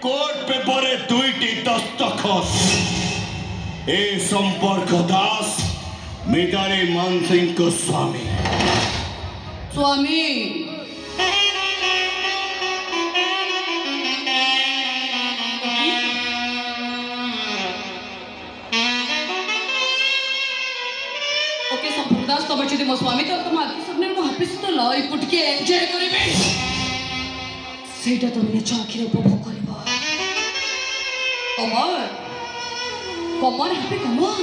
Court পেপারে 2টি দস্তখত। এ সম্পর্ক দাস মিতালি মানসিংহ স্বামী। स्वामी ओके संपर्कदास तब যদি ମୋ ସ୍ୱାମୀ ତ ତମ ଆଖି ସାମ୍ନାରେ ମୁଁ ହାପିସ ତ লাই ପୁଟକି ଏନ୍ଜୟ କରିବି ସେଇଟା ତମେ ନିଜ ଆଖିରେ ଉପଭୋଗ କରିବ କମର କମର ହାପି କମର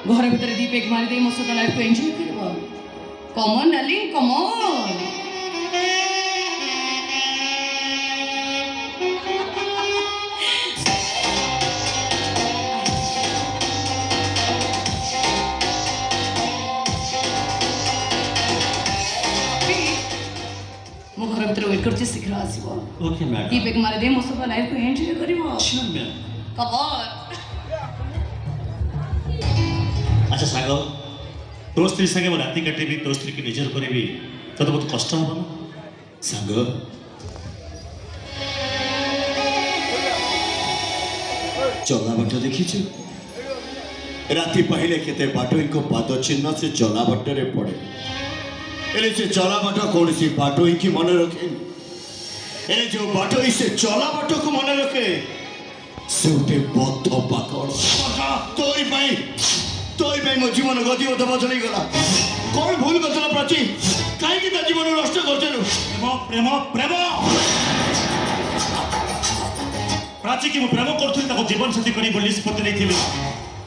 ଘର ଭିତରେ ଦୀପ ମାରି ଦେଇ ମୋ ସହିତ ଲାଇଫକୁ ଏନ୍ଜୟ କରିବ Come on, darling, come on. ମୁଁ ଘର ଭିତରେ ୱେଟ୍ କରୁଛି ଶୀଘ୍ର ଆସିବ ओके मैडम ଦୀପ ମାରି ଦେଇ ମୋ ସହିତ ଲାଇଫକୁ ଏନ୍ଜୟ କରିବ श्योर मैम Come on. अच्छा सागर तो स्त्री संगे मैं राति काटेबी तो स्त्री की निजर करेबी तो बहुत कष्ट हम ना ସାଙ୍ଗ ଚଲାବାଟ ଦେଖିଛୁ ରାତି ପାହିଲେ କେତେ ବାଟୋଇଙ୍କ ପାଦ ଚିହ୍ନ ସେ ଚଲାବାଟରେ ପଡ଼େ ହେଲେ ସେ ଚଲାବାଟ କୌଣସି ବାଟୋଇକି ମନେ ରଖେ ହେଲେ ଯୋଉ ବାଟୋଇ ସେ ଚଲାବାଟକୁ ମନେ ରଖେ ସେ ଗୋଟେ ବଦ୍ଧ ପାଗଳ ତୋରି ପାଇଁ ମୋ ଜୀବନ ଗତିପଥ ବଦଳିଗଲା କଣ ଭୁଲ କରିଥିଲା ପ୍ରାଚୀ କାହିଁକି ତା ଜୀବନ ନଷ୍ଟ କରିଦେଲୁ प्रेम प्रेम प्रेम प्राची की मैं प्रेम करथुली ताको जीवन साथी करी बोली निष्पत्ति लेथिली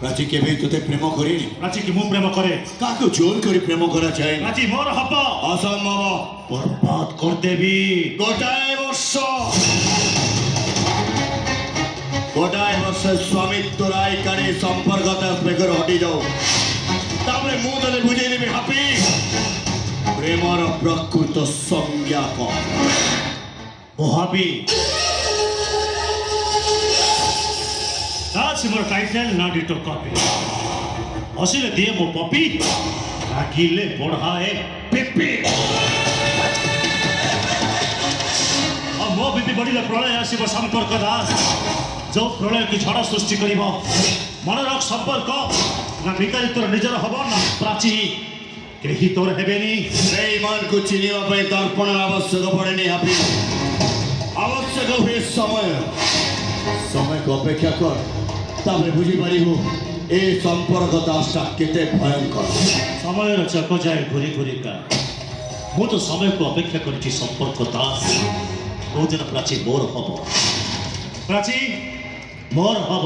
ପ୍ରାଚୀ କେବେ ତୋତେ ପ୍ରେମ କରିନି प्राची की ମୁଁ ପ୍ରେମ करे କାହାକୁ ଜୋର କରି ପ୍ରେମ କରାଯାଏ प्राची मोर हब ଅସମ୍ଭବ बर्बाद कर देबी ଗୋଟାଏ ବର୍ଷ ସ୍ୱାମିତ୍ୱ ରାୟ କାଢ଼ି ସମ୍ପର୍କ ତା ବେକରୁ ହଟିଯାଉ ତାପରେ ମୁଁ ତତେ ବୁଝେଇ ଦେବି ହାପି ପ୍ରେମର ପ୍ରକୃତ ସଂଜ୍ଞା କଣ मोहाबी That's your title, not it copy. हसीले दिए मो पपी राखीले बढ़ाए पेपे अब मो बीपी बढ़िले प्रलय आसीब संपर्क दास जो प्रलय की झड़ सृष्टि करिब मनरक संपर्क ना भिकारी तोर निजर हब ना प्राची केही तोर हेबेनी ସେଇମାନଙ୍କୁ ଚିହ୍ନିବା ପାଇଁ ଦର୍ପଣ ଆବଶ୍ୟକ ପଡ଼େନି ହାପି ଆବଶ୍ୟକ ହୁଏ ସମୟକୁ ଅପେକ୍ଷା କର ତାପରେ ବୁଝିପାରିବୁ ଏ ସମ୍ପର୍କ ଦାସଟା କେତେ ଭୟଙ୍କର समय चक जाए घूरी घूरी का मु तो समय को अपेक्षा कर संपर्क दास वो दिन प्राची मोर हम प्राची मोर हम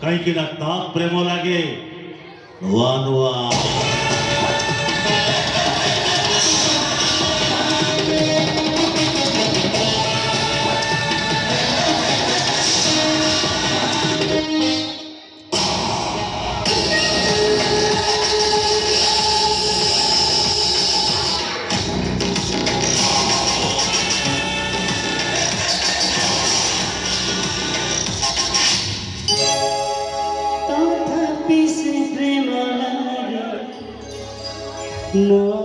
कहीं ता प्रेम लगे नुआ नुआ No